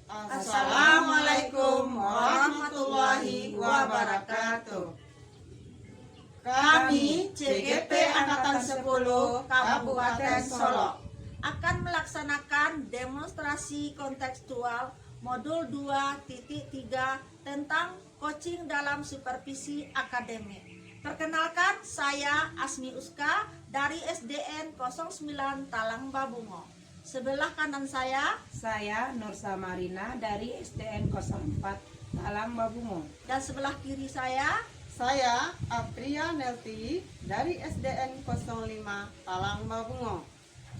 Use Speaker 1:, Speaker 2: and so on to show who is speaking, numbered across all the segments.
Speaker 1: Assalamualaikum warahmatullahi wabarakatuh. Kami CGP Angkatan 10 Kabupaten Solok
Speaker 2: akan melaksanakan demonstrasi kontekstual modul 2.3 tentang coaching dalam supervisi akademik. Perkenalkan, saya Asmi Uska dari SDN 09 Talang Babungo. Sebelah kanan saya
Speaker 3: Nur Samarina dari SDN 04 Talang Babungo.
Speaker 2: Dan sebelah kiri saya
Speaker 1: Apria Nelti dari SDN 05 Talang Babungo.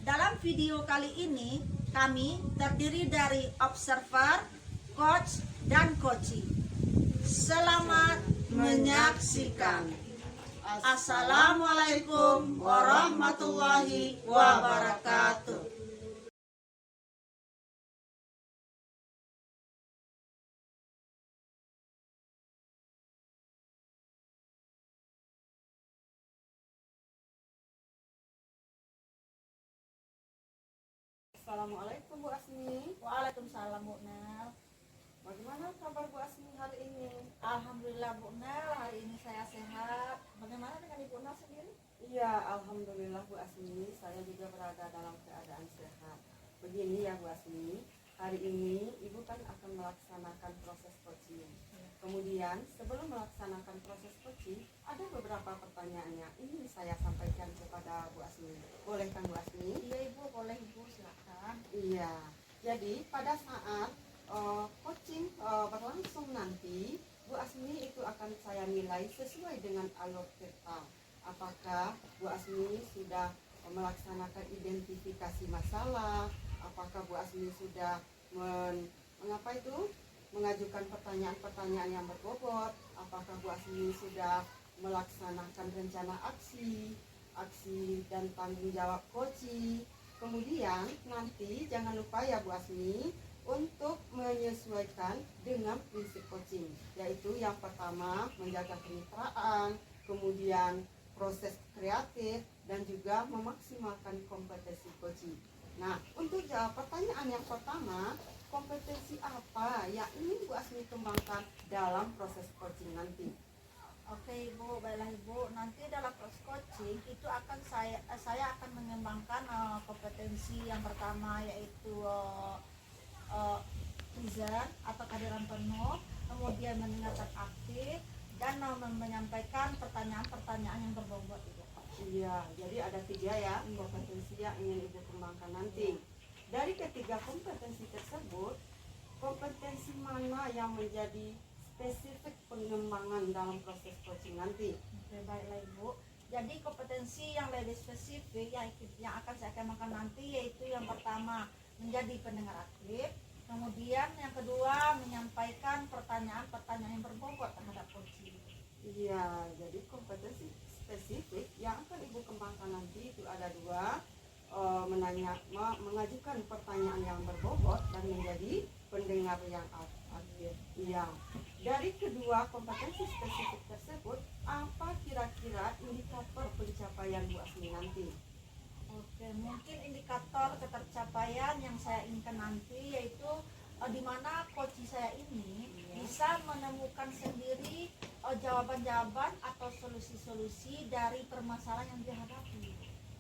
Speaker 2: Dalam video kali ini, kami terdiri dari observer, coach, dan coaching. Selamat menyaksikan. Assalamualaikum warahmatullahi wabarakatuh.
Speaker 1: Assalamualaikum Bu Asmi.
Speaker 2: Waalaikumsalam Bu Nel.
Speaker 1: Bagaimana kabar Bu Asmi hari ini?
Speaker 2: Alhamdulillah Bu Nel, hari ini saya sehat. Bagaimana dengan Ibu Nel sendiri?
Speaker 1: Iya, alhamdulillah Bu Asmi, saya juga berada dalam keadaan sehat. Begini ya Bu Asmi, hari ini Ibu kan akan melaksanakan proses coaching. Kemudian sebelum melaksanakan proses coaching, ada beberapa pertanyaannya. Ini saya sampaikan kepada Bu Asmi. Boleh kan Bu Asmi?
Speaker 2: Iya Ibu, boleh Ibu, silakan.
Speaker 1: Iya, jadi pada saat coaching berlangsung nanti, Bu Asmi itu akan saya nilai sesuai dengan alur kita. Apakah Bu Asmi sudah melaksanakan identifikasi masalah? Apakah Bu Asmi sudah mengajukan pertanyaan-pertanyaan yang berbobot? Apakah Bu Asmi sudah melaksanakan rencana aksi dan tanggung jawab coaching? Kemudian nanti jangan lupa ya Bu Asmi untuk menyesuaikan dengan prinsip coaching, yaitu yang pertama menjaga kemitraan, kemudian proses kreatif, dan juga memaksimalkan kompetensi coaching. Nah, untuk jawab pertanyaan yang pertama, kompetensi apa yang ingin Bu Asmi kembangkan dalam proses coaching nanti?
Speaker 2: Oke Ibu, baiklah Ibu. Nanti dalam proses coaching itu akan saya akan mengembangkan kompetensi yang pertama, yaitu present atau kehadiran penuh, kemudian mendengarkan aktif, dan menyampaikan pertanyaan-pertanyaan yang berbobot Ibu.
Speaker 1: Iya, jadi ada 3 ya kompetensi yang ingin Ibu kembangkan nanti. Dari ketiga kompetensi tersebut, kompetensi mana yang menjadi spesifik pengembangan dalam proses coaching nanti?
Speaker 2: Oke, baiklah Ibu. Jadi kompetensi yang lebih spesifik yang akan saya kembangkan nanti, yaitu yang pertama menjadi pendengar aktif, kemudian yang kedua menyampaikan pertanyaan-pertanyaan yang berbobot terhadap coaching.
Speaker 1: Iya, jadi kompetensi spesifik yang akan Ibu kembangkan nanti itu ada 2, mengajukan pertanyaan yang berbobot dan menjadi pendengar yang aktif. Iya. Dari kedua kompetensi spesifik tersebut, apa kira-kira indikator pencapaian Bu Asmi nanti?
Speaker 2: Oke, mungkin indikator ketercapaian yang saya inginkan nanti yaitu di mana coach saya ini bisa menemukan sendiri jawaban-jawaban atau solusi-solusi dari permasalahan yang dihadapi.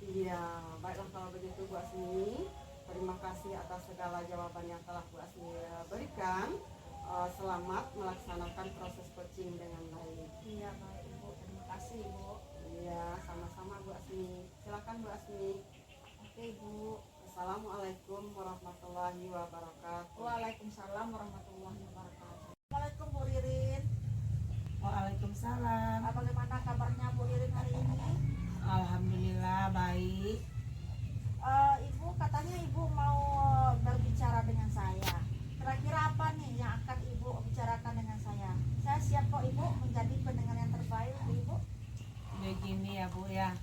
Speaker 1: Iya, baiklah kalau begitu Bu Asmi. Terima kasih atas segala jawaban yang telah Bu Asmi berikan. Selamat melaksanakan proses coaching dengan baik.
Speaker 2: Iya, baik Ibu. Terima kasih Ibu.
Speaker 1: Iya, sama-sama Bu Asmi. Silakan Bu Asmi.
Speaker 2: Oke Ibu.
Speaker 1: Assalamualaikum warahmatullahi wabarakatuh.
Speaker 2: Waalaikumsalam warahmatullahi wabarakatuh. Assalamualaikum Bu Ririn.
Speaker 3: Waalaikumsalam.
Speaker 2: Bagaimana kabarnya Bu Ririn hari ini?
Speaker 3: Alhamdulillah baik.
Speaker 2: Ibu katanya Ibu mau berbicara dengan saya. Kira-kira apa nih yang akan Ibu bicarakan dengan saya? Saya siap kok Ibu menjadi pendengar yang terbaik Ibu.
Speaker 3: Begini ya Bu ya,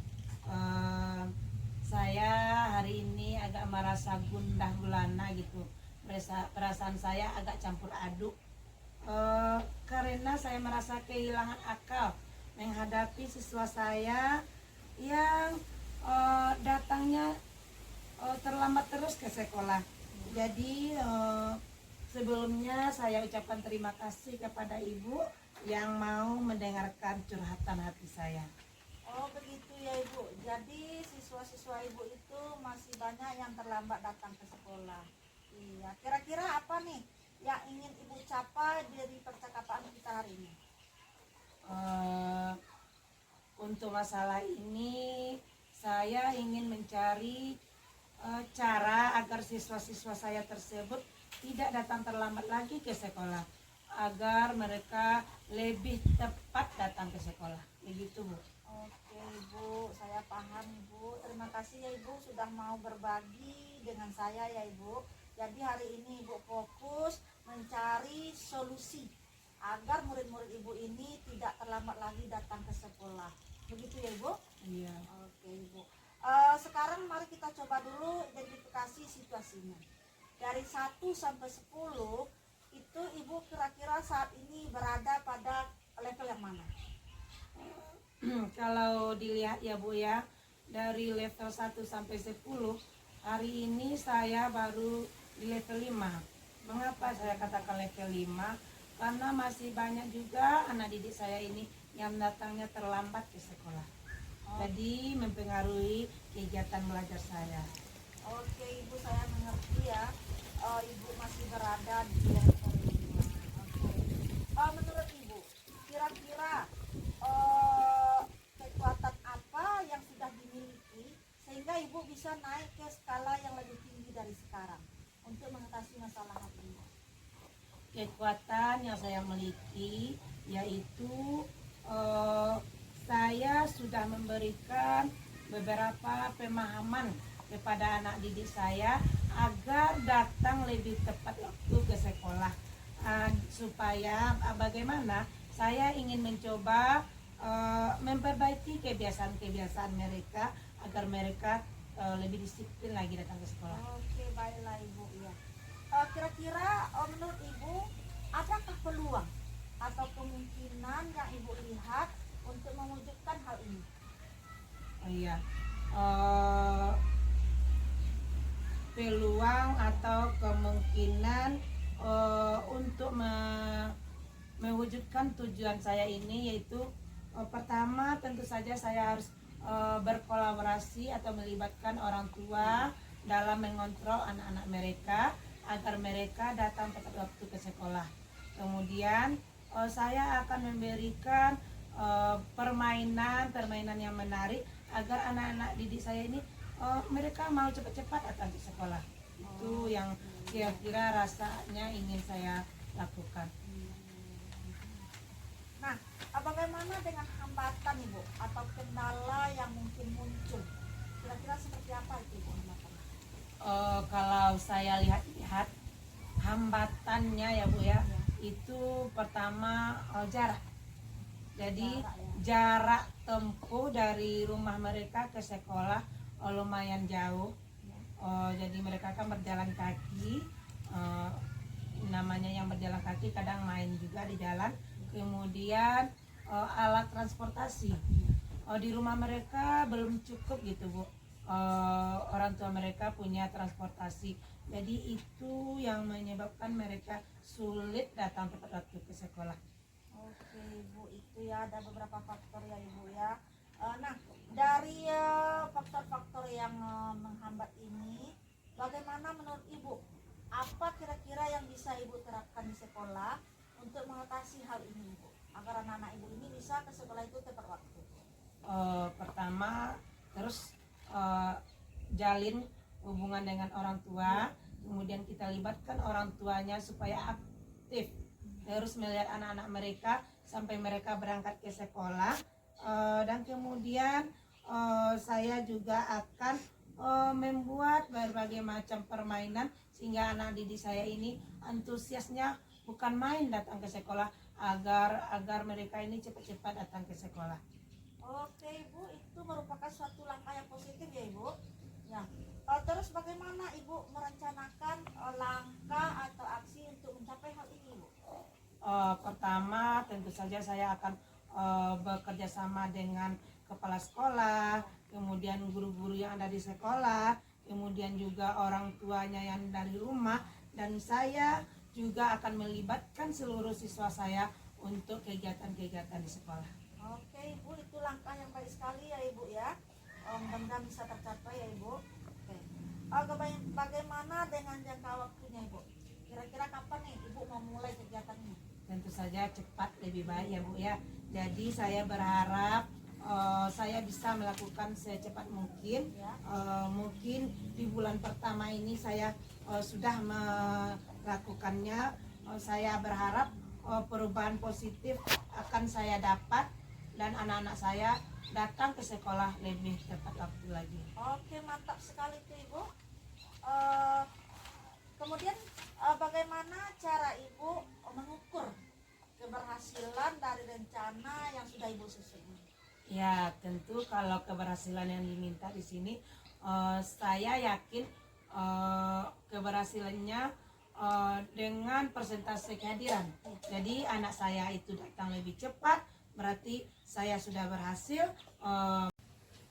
Speaker 3: saya hari ini agak merasa gundah gulana gitu. Perasaan saya agak campur aduk karena saya merasa kehilangan akal menghadapi siswa saya yang datangnya terlambat terus ke sekolah. Jadi Sebelumnya saya ucapkan terima kasih kepada Ibu yang mau mendengarkan curhatan hati saya.
Speaker 2: Oh begitu ya Ibu. Jadi siswa-siswa Ibu itu masih banyak yang terlambat datang ke sekolah. Iya. Kira-kira apa nih yang ingin Ibu capai dari percakapan kita hari ini?
Speaker 3: Eh, untuk masalah ini saya ingin mencari cara agar siswa-siswa saya tersebut tidak datang terlambat lagi ke sekolah, agar mereka lebih tepat datang ke sekolah. Begitu, Bu.
Speaker 2: Oke Ibu, saya paham Ibu. Terima kasih ya Ibu sudah mau berbagi dengan saya ya Ibu. Jadi hari ini Ibu fokus mencari solusi agar murid-murid Ibu ini tidak terlambat lagi datang ke sekolah. Begitu ya Ibu?
Speaker 3: Iya.
Speaker 2: Oke Ibu. Sekarang mari kita coba dulu identifikasi situasinya. Dari 1 sampai 10 itu Ibu kira-kira saat ini berada pada level yang mana?
Speaker 3: Kalau dilihat ya Bu ya, dari level 1 sampai 10, hari ini saya baru di level 5. Mengapa saya katakan level 5? Karena masih banyak juga anak didik saya ini yang datangnya terlambat ke sekolah. Jadi mempengaruhi kegiatan belajar saya.
Speaker 2: Oke Ibu, saya mengerti ya. Ibu masih berada di level 5. Oke. Menurut Ibu, kira-kira kekuatan apa yang sudah dimiliki sehingga Ibu bisa naik ke skala yang lebih tinggi dari sekarang untuk mengatasi masalah ini?
Speaker 3: Kekuatan yang saya miliki yaitu saya sudah memberikan beberapa pemahaman kepada anak didik saya agar datang lebih tepat waktu ke sekolah, supaya bagaimana saya ingin mencoba memperbaiki kebiasaan-kebiasaan mereka agar mereka lebih disiplin lagi datang ke sekolah.
Speaker 2: Oke, baiklah Ibu ya. Kira-kira menurut Ibu adakah peluang atau kemungkinan yang Ibu lihat untuk mewujudkan hal ini?
Speaker 3: Oh iya, peluang atau kemungkinan untuk mewujudkan tujuan saya ini yaitu pertama tentu saja saya harus berkolaborasi atau melibatkan orang tua dalam mengontrol anak-anak mereka agar mereka datang tepat waktu ke sekolah. Kemudian saya akan memberikan permainan yang menarik agar anak-anak didik saya ini mereka mau cepat-cepat datang ke sekolah. Itu yang kira-kira rasanya ingin saya lakukan.
Speaker 2: Nah, bagaimana dengan hambatan Ibu atau kendala yang mungkin muncul? Kira-kira seperti apa itu Ibu hambatan?
Speaker 3: Kalau saya lihat hambatannya ya Bu ya, itu pertama jarak. Jadi jarak tempuh dari rumah mereka ke sekolah lumayan jauh. Jadi mereka kan berjalan kaki. Namanya yang berjalan kaki kadang main juga di jalan. Kemudian alat transportasi di rumah mereka belum cukup gitu Bu. Orang tua mereka punya transportasi, jadi itu yang menyebabkan mereka sulit datang tepat waktu ke sekolah.
Speaker 2: Oke Ibu, itu ya ada beberapa faktor ya Ibu ya. Nah, dari faktor-faktor yang menghambat ini, bagaimana menurut Ibu? Apa kira-kira yang bisa Ibu terapkan di sekolah untuk mengatasi hal ini Ibu, agar anak-anak Ibu ini bisa ke sekolah itu tepat waktu?
Speaker 3: Pertama terus jalin hubungan dengan orang tua, kemudian kita libatkan orang tuanya supaya aktif terus melihat anak-anak mereka sampai mereka berangkat ke sekolah. Dan kemudian saya juga akan membuat berbagai macam permainan sehingga anak didik saya ini antusiasnya bukan main datang ke sekolah, agar mereka ini cepat-cepat datang ke sekolah.
Speaker 2: Oke Ibu, itu merupakan suatu langkah yang positif ya Ibu. Ya. Terus bagaimana Ibu merencanakan langkah atau aksi untuk mencapai hal ini Ibu?
Speaker 3: Pertama tentu saja saya akan bekerja sama dengan kepala sekolah, kemudian guru-guru yang ada di sekolah, kemudian juga orang tuanya yang dari rumah, dan saya juga akan melibatkan seluruh siswa saya untuk kegiatan-kegiatan di sekolah.
Speaker 2: Oke Ibu, itu langkah yang baik sekali ya Ibu ya. Mudah-mudahan bisa tercapai ya Ibu. Oke. Bagaimana dengan jangka waktunya Ibu? Kira-kira kapan nih Ibu mau mulai kegiatannya?
Speaker 3: Tentu saja cepat lebih baik ya Bu ya. Jadi saya berharap saya bisa melakukan secepat mungkin.
Speaker 2: Ya.
Speaker 3: Mungkin di bulan pertama ini saya sudah melakukannya. Saya berharap perubahan positif akan saya dapat dan anak-anak saya datang ke sekolah lebih tepat waktu lagi.
Speaker 2: Oke, mantap sekali tuh Ibu. Kemudian bagaimana cara Ibu mengukur keberhasilan dari rencana yang sudah Ibu susun?
Speaker 3: Ya, tentu kalau keberhasilan yang diminta di sini, saya yakin keberhasilannya dengan persentase kehadiran. Jadi anak saya itu datang lebih cepat, berarti saya sudah berhasil.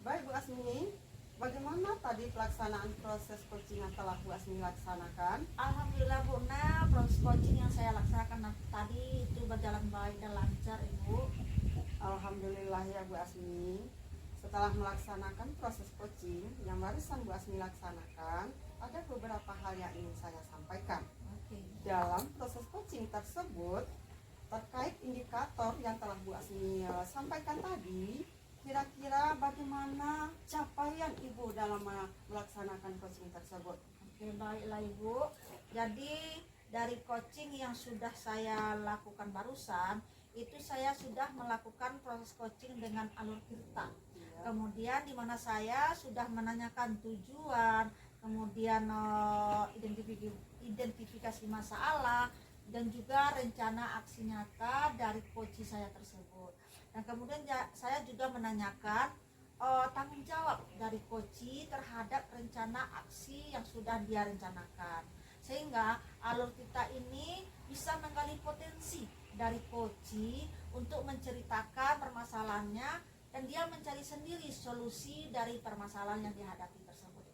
Speaker 1: Baik Bu Asmi, bagaimana tadi pelaksanaan proses coaching yang telah Bu Asmi laksanakan?
Speaker 2: Alhamdulillah Bu, proses coaching yang saya laksanakan tadi itu berjalan baik dan lancar Ibu.
Speaker 1: Alhamdulillah ya Bu Asmi. Setelah melaksanakan proses coaching yang barusan Bu Asmi laksanakan, ada beberapa hal yang ingin saya sampaikan.
Speaker 2: Oke.
Speaker 1: Dalam proses coaching tersebut, terkait indikator yang telah Bu Asmi sampaikan tadi, kira-kira bagaimana capaian Ibu dalam melaksanakan coaching tersebut?
Speaker 2: Oke, baiklah Ibu. Jadi dari coaching yang sudah saya lakukan barusan, itu saya sudah melakukan proses coaching dengan alur tirta. Kemudian di mana saya sudah menanyakan tujuan, kemudian identifikasi masalah, dan juga rencana aksi nyata dari coach saya tersebut. Dan kemudian saya juga menanyakan tanggung jawab dari coach terhadap rencana aksi yang sudah dia rencanakan, sehingga alur kita ini bisa menggali potensi dari coach untuk menceritakan permasalahannya dan dia mencari sendiri solusi dari permasalahan yang dihadapi tersebut.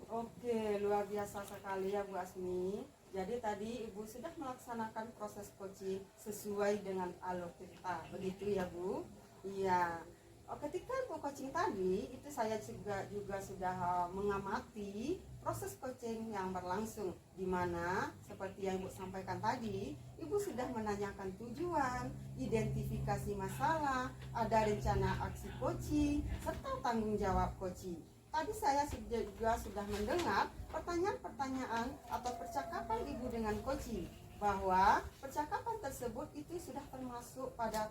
Speaker 1: Oke, luar biasa sekali ya Bu Asmi. Jadi tadi Ibu sudah melaksanakan proses coaching sesuai dengan alur kita, begitu ya Bu? Iya. Ketika Ibu coaching tadi, itu saya juga sudah mengamati proses coaching yang berlangsung, di mana seperti yang Ibu sampaikan tadi, Ibu sudah menanyakan tujuan, identifikasi masalah, ada rencana aksi coaching, serta tanggung jawab coaching. Tadi saya juga sudah mendengar pertanyaan-pertanyaan atau percakapan Ibu dengan coaching, bahwa percakapan tersebut itu sudah termasuk pada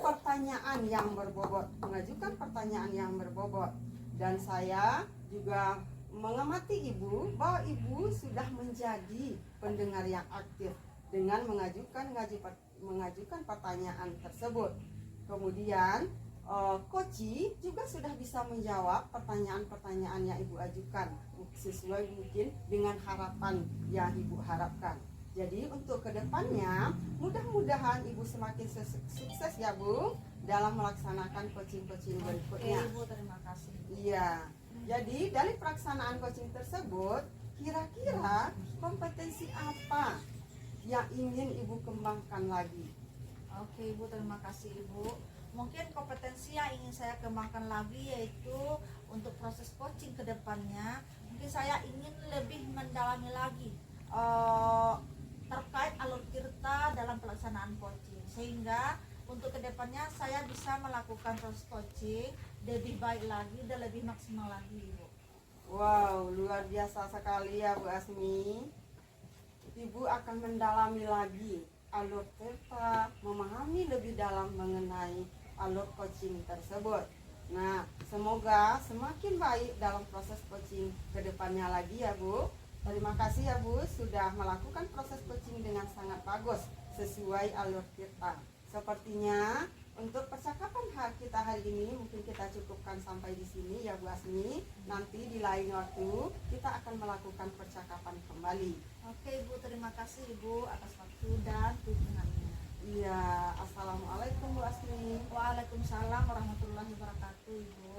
Speaker 1: pertanyaan yang berbobot, mengajukan pertanyaan yang berbobot. Dan saya juga mengamati Ibu bahwa Ibu sudah menjadi pendengar yang aktif dengan mengajukan pertanyaan tersebut. Kemudian coach juga sudah bisa menjawab pertanyaan-pertanyaan yang Ibu ajukan sesuai mungkin dengan harapan yang Ibu harapkan. Jadi untuk kedepannya mudah-mudahan Ibu semakin sukses ya Bu dalam melaksanakan coaching-coaching berikutnya.
Speaker 2: Ibu, terima kasih.
Speaker 1: Iya. Jadi dari pelaksanaan coaching tersebut, kira-kira kompetensi apa yang ingin Ibu kembangkan lagi?
Speaker 2: Oke Ibu, terima kasih Ibu. Mungkin kompetensi yang ingin saya kembangkan lagi yaitu untuk proses coaching kedepannya, mungkin saya ingin lebih mendalami lagi terkait alur tirta dalam pelaksanaan coaching, sehingga untuk kedepannya saya bisa melakukan proses coaching lebih baik lagi dan lebih maksimal lagi Ibu.
Speaker 1: Wow, luar biasa sekali ya Bu Asmi. Ibu akan mendalami lagi alur tirta, memahami lebih dalam mengenai alur coaching tersebut. Nah, semoga semakin baik dalam proses coaching kedepannya lagi ya Bu. Terima kasih ya Bu sudah melakukan proses coaching dengan sangat bagus sesuai alur kita. Sepertinya untuk percakapan kita hari ini mungkin kita cukupkan sampai di sini ya Bu Asmi. Nanti di lain waktu kita akan melakukan percakapan kembali.
Speaker 2: Oke Ibu, terima kasih Ibu atas waktu dan dukungannya.
Speaker 1: Iya, assalamualaikum Bu Asmi.
Speaker 2: Waalaikumsalam warahmatullahi wabarakatuh Ibu.